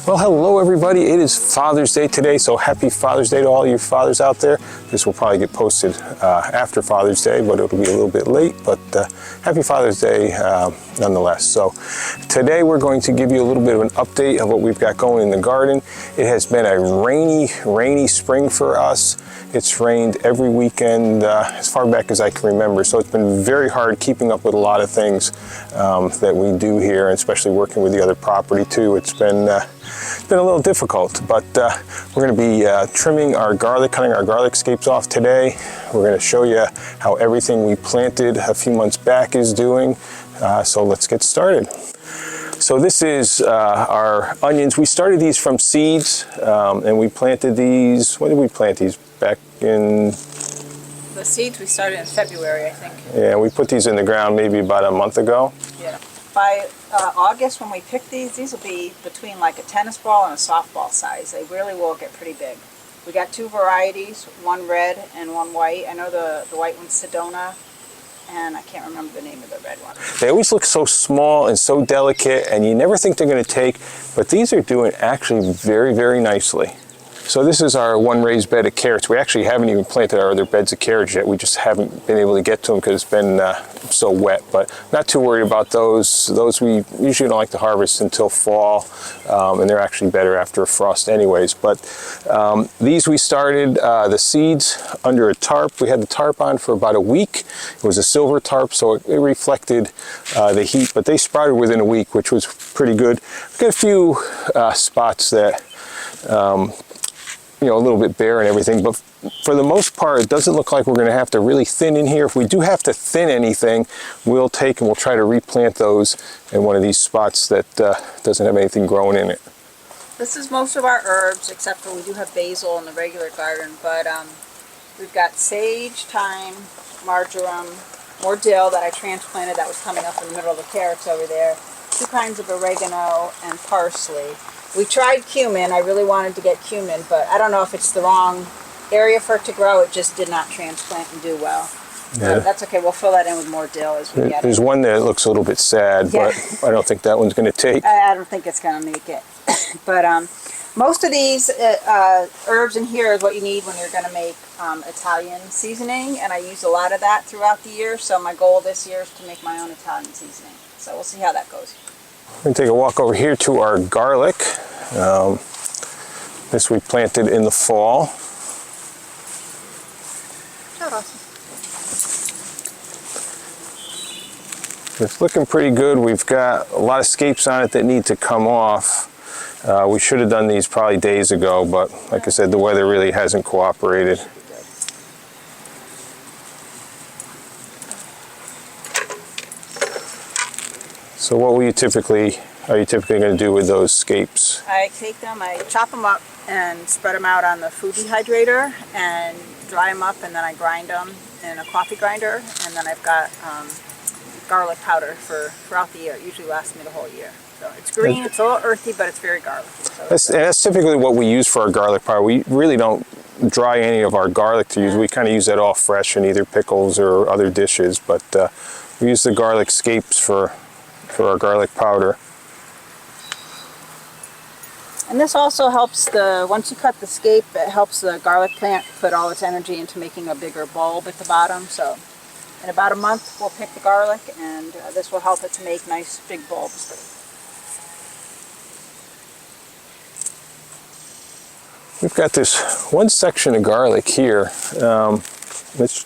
Well, hello everybody. It is Father's Day today, so happy Father's Day to all you fathers out there. This will probably get posted after Father's Day, but it'll be a little bit late, but happy Father's Day nonetheless. So today we're going to give you a little bit of an update of what we've got going in the garden. It has been a rainy spring for us. It's rained every weekend as far back as I can remember, so it's been very hard keeping up with a lot of things that we do here, and especially working with the other property too. It's been a little difficult, but we're going to be trimming our garlic, cutting our garlic scapes off today. We're going to show you how everything we planted a few months back is doing. So let's get started. So this is our onions. We started these from seeds, and we planted these, when did we plant these? Back in... The seeds we started in February, I think. Yeah, we put these in the ground maybe about a month ago. Yeah. By August, when we pick these will be between like a tennis ball and a softball size. They really will get pretty big. We got two varieties, one red and one white. I know the white one's Sedona, and I can't remember the name of the red one. They always look so small and so delicate, and you never think they're going to take, but these are doing actually very nicely. So this is our one raised bed of carrots. We actually haven't even planted our other beds of carrots yet. We just haven't been able to get to them because it's been so wet, but not too worried about those. Those we usually don't like to harvest until fall, and they're actually better after a frost anyways. But these we started the seeds under a tarp. We had the tarp on for about a week. It was a silver tarp, so it reflected the heat, but they sprouted within a week, which was pretty good. We've got a few spots that you know, a little bit bare and everything, but for the most part, it doesn't look like we're going to have to really thin in here. If we do have to thin anything, we'll take and we'll try to replant those in one of these spots that doesn't have anything growing in it. This is most of our herbs, except for we do have basil in the regular garden, but we've got sage, thyme, marjoram, more dill that I transplanted that was coming up in the middle of the carrots over there, two kinds of oregano, and parsley. We tried cumin. I really wanted to get cumin, but I don't know if it's the wrong area for it to grow. It just did not transplant and do well. Yeah. That's okay. We'll fill that in with more dill as we get it. There's one that looks a little bit sad, yeah. But I don't think that one's going to take. I don't think it's going to make it. But most of these herbs in here is what you need when you're going to make Italian seasoning, and I use a lot of that throughout the year. So my goal this year is to make my own Italian seasoning. So we'll see how that goes. We're going to take a walk over here to our garlic. This we planted in the fall. It's looking pretty good. We've got a lot of scapes on it that need to come off. We should have done these probably days ago, but like I said, the weather really hasn't cooperated. So what are you typically going to do with those scapes? I take them, I chop them up and spread them out on the food dehydrator and dry them up, and then I grind them in a coffee grinder, and then I've got garlic powder for throughout the year. It usually lasts me the whole year. So it's green, it's a little earthy, but it's very garlicky. So that's typically what we use for our garlic powder. We really don't dry any of our garlic to use. We kind of use that all fresh in either pickles or other dishes, but we use the garlic scapes for our garlic powder. And this also helps once you cut the scape, it helps the garlic plant put all its energy into making a bigger bulb at the bottom. So in about a month we'll pick the garlic, and this will help it to make nice big bulbs. We've got this one section of garlic here that's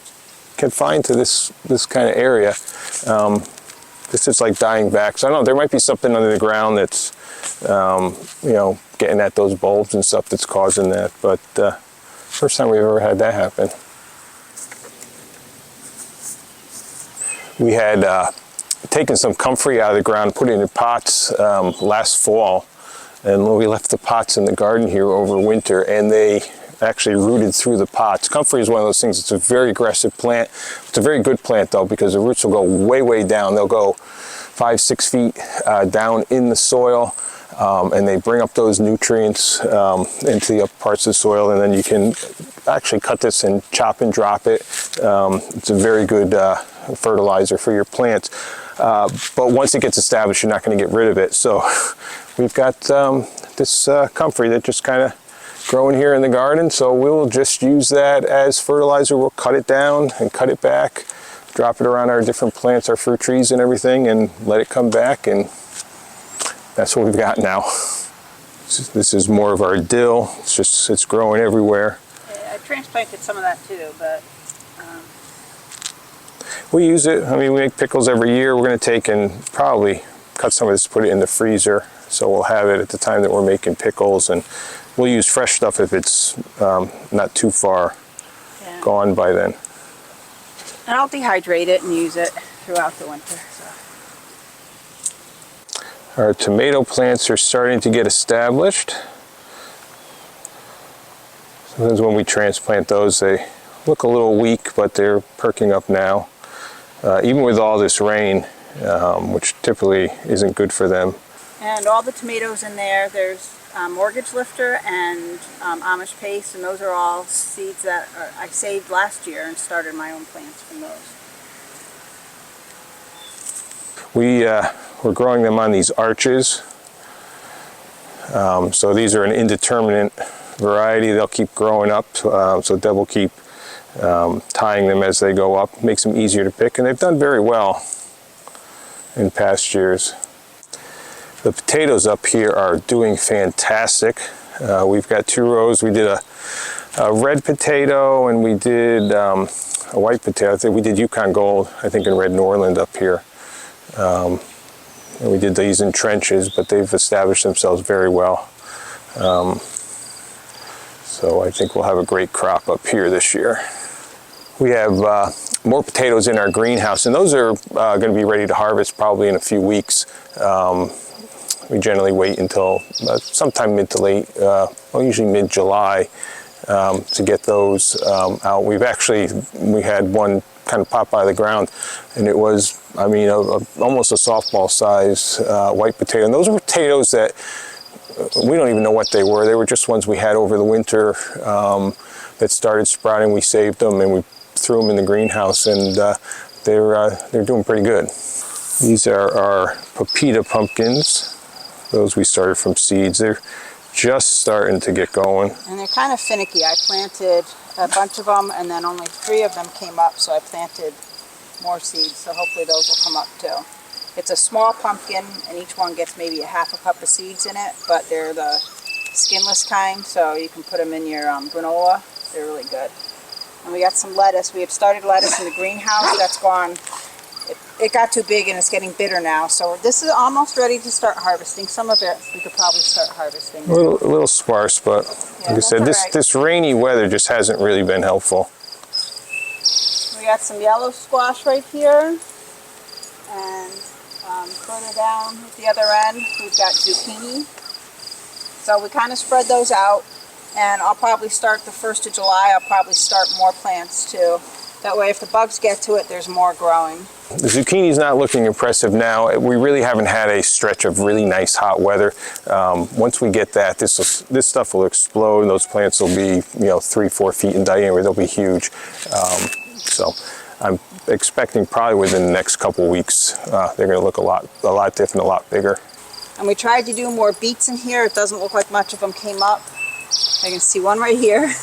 confined to this kind of area. This is like dying back. So I don't know, there might be something under the ground that's, you know, getting at those bulbs and stuff that's causing that. But first time we've ever had that happen. We had taken some comfrey out of the ground, put it in pots last fall. And we left the pots in the garden here over winter, and they actually rooted through the pots. Comfrey is one of those things, it's a very aggressive plant. It's a very good plant though, because the roots will go way down. They'll go 5-6 feet down in the soil, and they bring up those nutrients into the upper parts of the soil, and then you can actually cut this and chop and drop it. It's a very good fertilizer for your plants. But once it gets established, you're not going to get rid of it. So we've got this comfrey that just kind of growing here in the garden, so we'll just use that as fertilizer. We'll cut it down and cut it back, drop it around our different plants, our fruit trees and everything, and let it come back, and that's what we've got now. This is more of our dill. It's growing everywhere. Yeah, I transplanted some of that too, but we use it. I mean, we make pickles every year. We're going to take and probably cut some of this, put it in the freezer, so we'll have it at the time that we're making pickles, and we'll use fresh stuff if it's not too far gone by then. And I'll dehydrate it and use it throughout the winter. So. Our tomato plants are starting to get established. Sometimes when we transplant those, they look a little weak, but they're perking up now. Even with all this rain, which typically isn't good for them. And all the tomatoes in there, there's mortgage lifter and Amish paste, and those are all seeds that I saved last year and started my own plants from those. We're growing them on these arches. So these are an indeterminate variety. They'll keep growing up, so Deb will keep tying them as they go up. Makes them easier to pick, and they've done very well in past years. The potatoes up here are doing fantastic. We've got 2 rows. We did a red potato, and we did a white potato. I think we did Yukon Gold, I think in Red Norland up here. And we did these in trenches, but they've established themselves very well. So I think we'll have a great crop up here this year. We have more potatoes in our greenhouse, and those are going to be ready to harvest probably in a few weeks. We generally wait until sometime mid to late, well, usually mid-July, to get those out. We had one kind of pop out of the ground, and it was, I mean, almost a softball size white potato. And those are potatoes that we don't even know what they were. They were just ones we had over the winter that started sprouting. We saved them and we threw them in the greenhouse, and they're doing pretty good. These are our pepita pumpkins. Those we started from seeds. They're just starting to get going. And they're kind of finicky. I planted a bunch of them, and then only 3 of them came up, so I planted more seeds, so hopefully those will come up too. It's a small pumpkin, and each one gets maybe a half a cup of seeds in it, but they're the skinless kind, so you can put them in your granola. They're really good. And we got some lettuce. We had started lettuce in the greenhouse. That's gone. It got too big and it's getting bitter now, so this is almost ready to start harvesting. Some of it we could probably start harvesting. A little sparse, but like I said, this rainy weather just hasn't really been helpful. We got some yellow squash right here, and further down at the other end we've got zucchini. So we kind of spread those out, and I'll probably start the 1st of July. I'll probably start more plants too. That way if the bugs get to it, there's more growing. The zucchini's not looking impressive now. We really haven't had a stretch of really nice hot weather. Once we get that, this stuff will explode, and those plants will be 3-4 feet in diameter. They'll be huge. So I'm expecting probably within the next couple of weeks they're going to look a lot different, a lot bigger. And we tried to do more beets in here. It doesn't look like much of them came up. I can see one right here.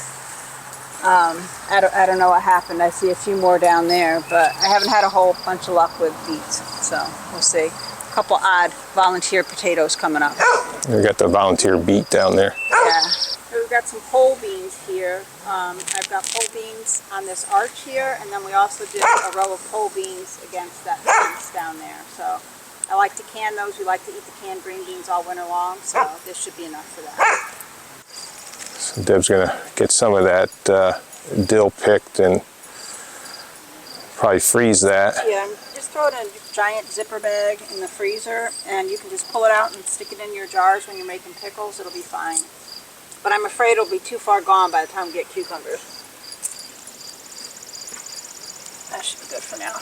I don't know what happened. I see a few more down there, but I haven't had a whole bunch of luck with beets, so we'll see. A couple odd volunteer potatoes coming up. We got the volunteer beet down there. Yeah. We've got some pole beans here. I've got pole beans on this arch here, and then we also did a row of pole beans against that fence down there. So I like to can those. We like to eat the canned green beans all winter long, so this should be enough for that. So Deb's going to get some of that dill picked and probably freeze that. Yeah, just throw it in a giant zipper bag in the freezer, and you can just pull it out and stick it in your jars when you're making pickles. It'll be fine. But I'm afraid it'll be too far gone by the time we get cucumbers. That should be good for now.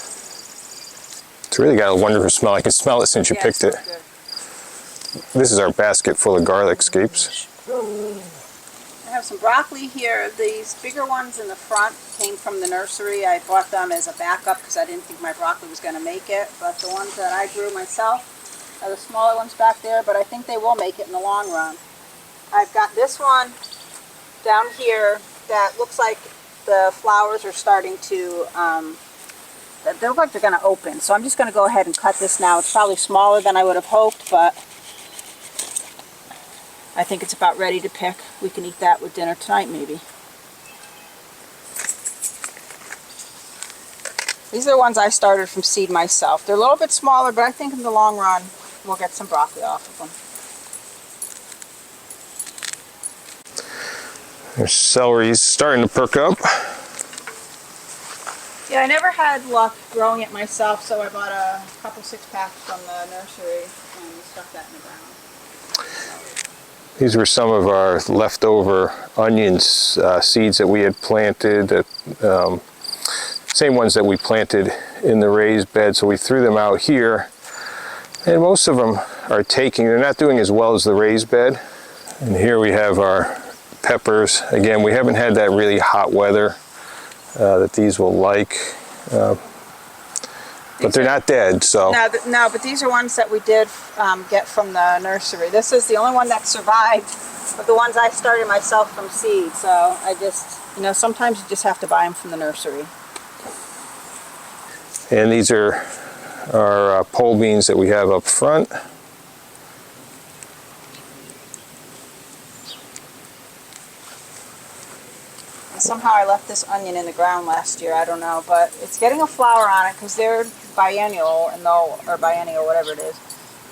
It's really got a wonderful smell. I can smell it since you picked it. Good. This is our basket full of garlic scapes. I have some broccoli here. These bigger ones in the front came from the nursery. I bought them as a backup because I didn't think my broccoli was going to make it. But the ones that I grew myself are the smaller ones back there, but I think they will make it in the long run. I've got this one down here that looks like the flowers are starting to, they look like they're going to open. So I'm just going to go ahead and cut this now. It's probably smaller than I would have hoped, but I think it's about ready to pick. We can eat that with dinner tonight maybe. These are the ones I started from seed myself. They're a little bit smaller, but I think in the long run we'll get some broccoli off of them. There's celery's starting to perk up. Yeah, I never had luck growing it myself, so I bought a couple 6-packs from the nursery and stuck that in the ground. These were some of our leftover onions seeds that we had planted. Same ones that we planted in the raised bed, so we threw them out here. And most of them are taking, they're not doing as well as the raised bed. And here we have our peppers. Again, we haven't had that really hot weather that these will like. But they're not dead, so. No, but these are ones that we did get from the nursery. This is the only one that survived of the ones I started myself from seed. So I just, sometimes you just have to buy them from the nursery. And these are our pole beans that we have up front. Somehow I left this onion in the ground last year, I don't know, but it's getting a flower on it because they're biennial, or biennial, whatever it is,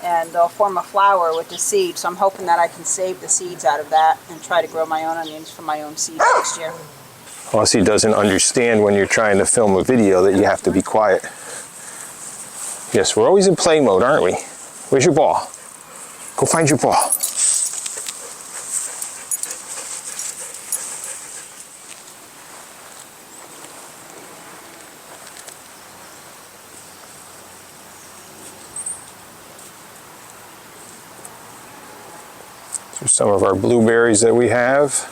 and they'll form a flower with the seed, so I'm hoping that I can save the seeds out of that and try to grow my own onions from my own seeds next year. Aussie doesn't understand when you're trying to film a video that you have to be quiet. Yes, we're always in play mode, aren't we? Where's your ball? Go find your ball. Here's some of our blueberries that we have.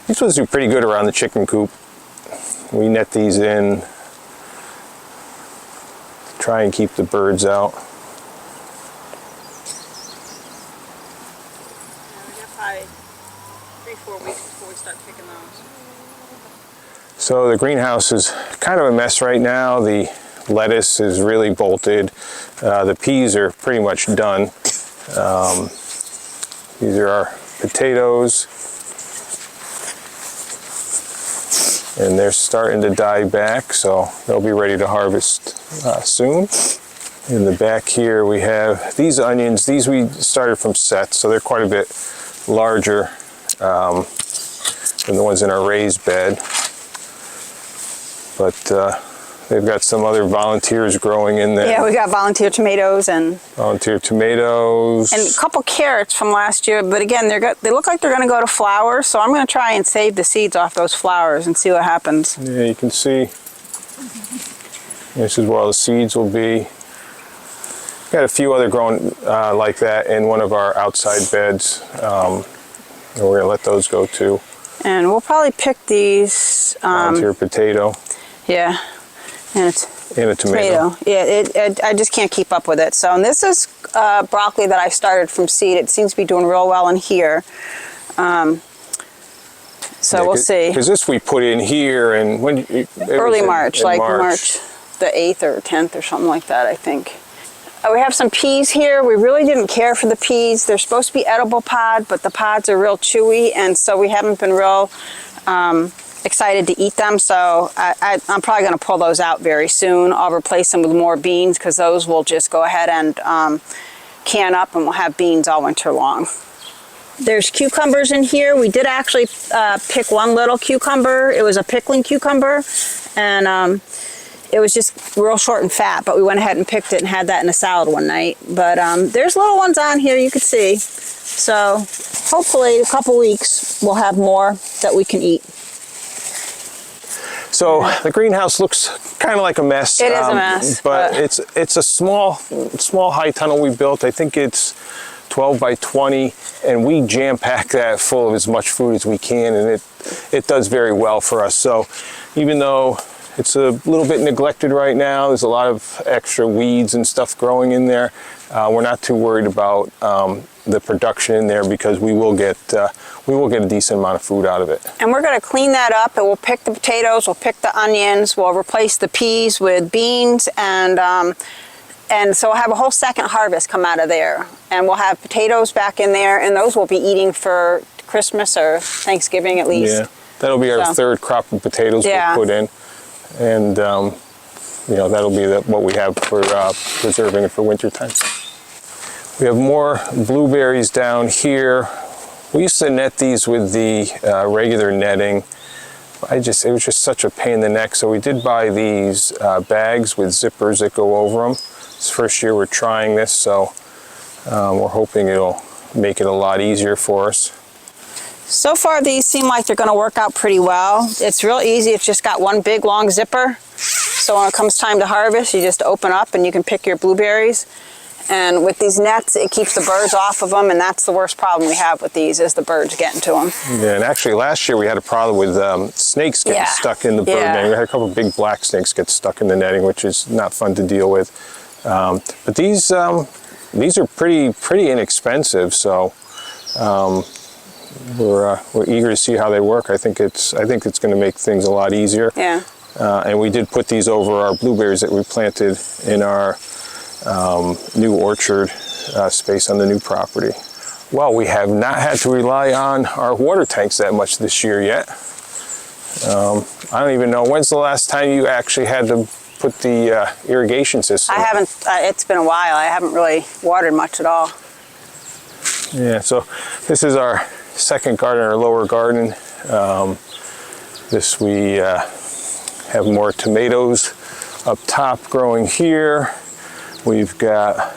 These ones do pretty good around the chicken coop. We net these in to try and keep the birds out. Yeah, we got probably 3-4 weeks before we start picking those. So the greenhouse is kind of a mess right now. The lettuce is really bolted. The peas are pretty much done. These are our potatoes. And they're starting to die back, so they'll be ready to harvest soon. In the back here we have these onions. These we started from sets, so they're quite a bit larger than the ones in our raised bed. But they've got some other volunteers growing in there. Yeah, we got volunteer tomatoes and volunteer tomatoes. And a couple carrots from last year, but again, they look like they're going to go to flowers, so I'm going to try and save the seeds off those flowers and see what happens. Yeah, you can see this is where all the seeds will be. Got a few other growing like that in one of our outside beds, and we're going to let those go too. And we'll probably pick these. Volunteer potato. Yeah. And a tomato. Yeah, I just can't keep up with it. So, and this is broccoli that I started from seed. It seems to be doing real well in here. So yeah, we'll see. Because this we put in here, and when early March, like March the 8th or 10th or something like that, I think. We have some peas here. We really didn't care for the peas. They're supposed to be edible pod, but the pods are real chewy, and so we haven't been real excited to eat them, so I'm probably going to pull those out very soon. I'll replace them with more beans because those will just go ahead and can up, and we'll have beans all winter long. There's cucumbers in here. We did actually pick one little cucumber. It was a pickling cucumber, and it was just real short and fat, but we went ahead and picked it and had that in a salad one night. But there's little ones on here you can see. So hopefully in a couple weeks we'll have more that we can eat. So the greenhouse looks kind of like a mess. It is a mess. But it's a small high tunnel we built. I think it's 12 by 20, and we jam-pack that full of as much food as we can, and it does very well for us. So even though it's a little bit neglected right now, there's a lot of extra weeds and stuff growing in there, we're not too worried about the production in there, because we will get a decent amount of food out of it. And we're going to clean that up, and we'll pick the potatoes, we'll pick the onions, we'll replace the peas with beans, and so we'll have a whole second harvest come out of there. And we'll have potatoes back in there, and those we'll be eating for Christmas or Thanksgiving at least. Yeah, that'll be our third crop of potatoes we'll put in, and you know, that'll be what we have for preserving it for winter time. We have more blueberries down here. We used to net these with the regular netting. It was just such a pain in the neck, so we did buy these bags with zippers that go over them. It's the first year we're trying this, so we're hoping it'll make it a lot easier for us. So far these seem like they're going to work out pretty well. It's real easy. It's just got one big long zipper. So when it comes time to harvest, you just open up and you can pick your blueberries. And with these nets, it keeps the birds off of them, and that's the worst problem we have with these, is the birds getting to them. Yeah, and actually last year we had a problem with snakes getting stuck in the bird netting. We had a couple of big black snakes get stuck in the netting, which is not fun to deal with. But these are pretty inexpensive, so we're eager to see how they work. I think it's going to make things a lot easier. Yeah. And we did put these over our blueberries that we planted in our new orchard space on the new property. Well, we have not had to rely on our water tanks that much this year yet. I don't even know, when's the last time you actually had to put the irrigation system? I haven't, it's been a while. I haven't really watered much at all. Yeah, so this is our second garden, our lower garden. We have more tomatoes up top growing here. We've got,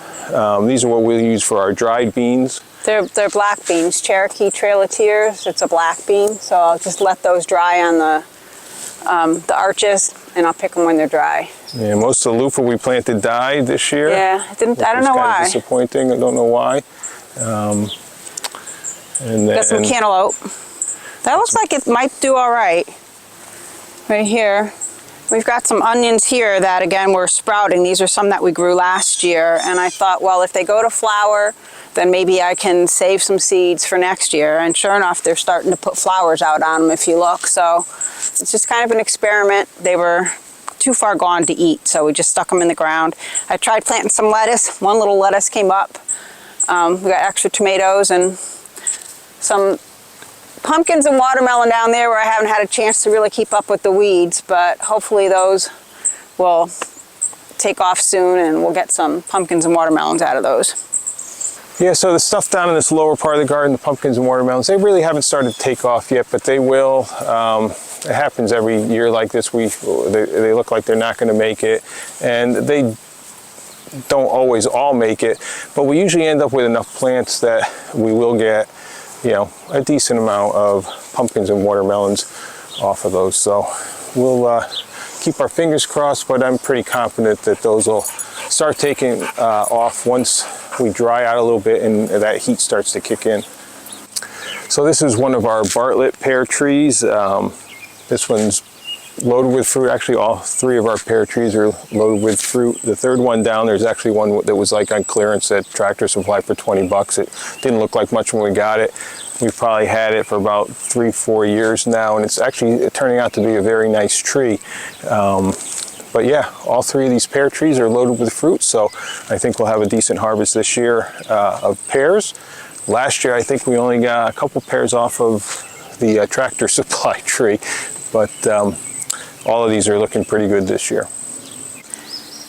these are what we'll use for our dried beans. They're black beans, Cherokee Trail of Tears. It's a black bean, so I'll just let those dry on the arches, and I'll pick them when they're dry. Yeah, most of the loofah we planted died this year. Yeah, I don't know why. Disappointing. I don't know why. And then, got some cantaloupe. That looks like it might do all right. Right here. We've got some onions here that, again, were sprouting. These are some that we grew last year, and I thought, well, if they go to flower, then maybe I can save some seeds for next year. And sure enough, they're starting to put flowers out on them if you look. So it's just kind of an experiment. They were too far gone to eat, so we just stuck them in the ground. I tried planting some lettuce. One little lettuce came up. We got extra tomatoes and some pumpkins and watermelon down there where I haven't had a chance to really keep up with the weeds, but hopefully those will take off soon and we'll get some pumpkins and watermelons out of those. Yeah, so the stuff down in this lower part of the garden, the pumpkins and watermelons, they really haven't started to take off yet, but they will. It happens every year like this. They look like they're not going to make it, and they don't always all make it, but we usually end up with enough plants that we will get, you know, a decent amount of pumpkins and watermelons off of those. So we'll keep our fingers crossed, but I'm pretty confident that those will start taking off once we dry out a little bit and that heat starts to kick in. So this is one of our Bartlett pear trees. This one's loaded with fruit. Actually, all three of our pear trees are loaded with fruit. The third one down, there's actually one that was like on clearance at Tractor Supply for 20 bucks. It didn't look like much when we got it. We've probably had it for about 3-4 years now, and it's actually turning out to be a very nice tree. But yeah, all three of these pear trees are loaded with fruit, so I think we'll have a decent harvest this year of pears. Last year, I think we only got a couple pears off of the Tractor Supply tree, but all of these are looking pretty good this year.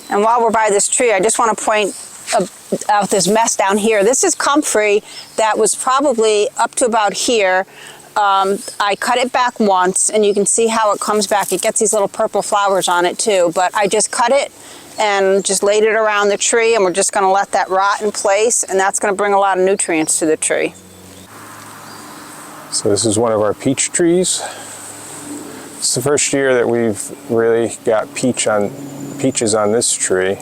And while we're by this tree, I just want to point out this mess down here. This is comfrey that was probably up to about here. I cut it back once, and you can see how it comes back. It gets these little purple flowers on it too, but I just cut it and just laid it around the tree, and we're just going to let that rot in place, and that's going to bring a lot of nutrients to the tree. So this is one of our peach trees. It's the first year that we've really got peaches on this tree.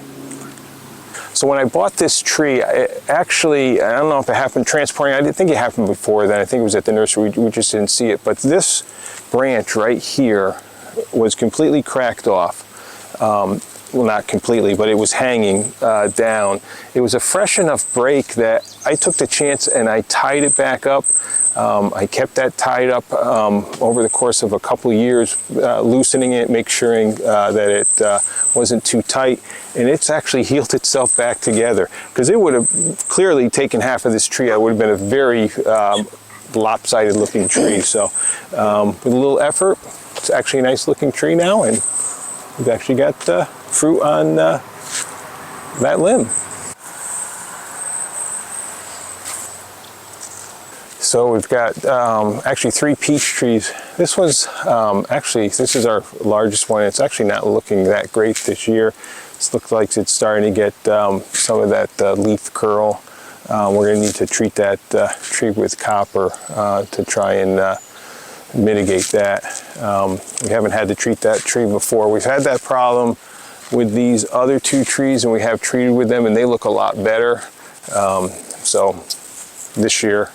So when I bought this tree, I don't know if it happened transporting. I didn't think it happened before then. I think it was at the nursery. We just didn't see it. But this branch right here was completely cracked off. well, not completely, but it was hanging down. It was a fresh enough break that I took the chance and I tied it back up. I kept that tied up over the course of a couple of years, loosening it, make sure that it wasn't too tight, and it's actually healed itself back together, because it would have clearly taken half of this tree. I would have been a very lopsided looking tree. So with a little effort, it's actually a nice looking tree now, and we've actually got fruit on that limb. So we've got actually 3 peach trees. This was this is our largest one. It's actually not looking that great this year. This looks like it's starting to get some of that leaf curl. We're going to need to treat that tree with copper to try and mitigate that. We haven't had to treat that tree before. We've had that problem with these other 2 trees, and we have treated with them, and they look a lot better. So this year,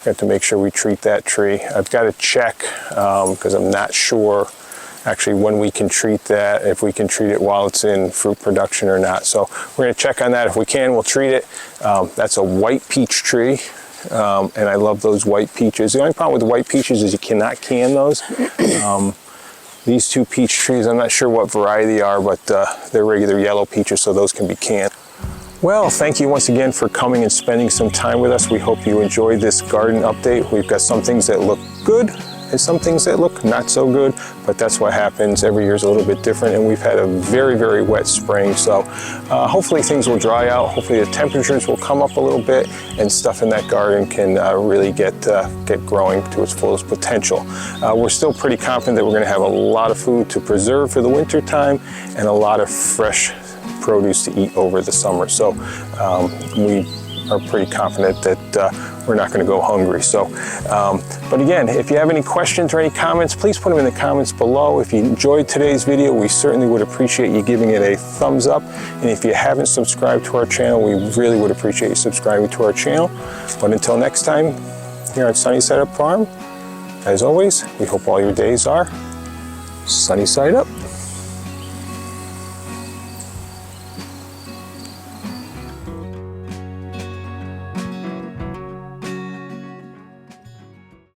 we have to make sure we treat that tree. I've got to check because I'm not sure actually when we can treat that, if we can treat it while it's in fruit production or not. So we're going to check on that. If we can, we'll treat it. That's a white peach tree, and I love those white peaches. The only problem with the white peaches is you cannot can those. These 2 peach trees, I'm not sure what variety they are, but they're regular yellow peaches, so those can be canned. Well, thank you once again for coming and spending some time with us. We hope you enjoyed this garden update. We've got some things that look good and some things that look not so good, but that's what happens. Every year is a little bit different, and we've had a very, very wet spring. So hopefully things will dry out. Hopefully the temperatures will come up a little bit, and stuff in that garden can really get growing to its fullest potential. We're still pretty confident that we're going to have a lot of food to preserve for the winter time and a lot of fresh produce to eat over the summer. So we are pretty confident that we're not going to go hungry. So, but again, if you have any questions or any comments, please put them in the comments below. If you enjoyed today's video, we certainly would appreciate you giving it a thumbs up. And if you haven't subscribed to our channel, we really would appreciate you subscribing to our channel. But until next time, here at Sunny Side Up Farm, as always, we hope all your days are sunny side up.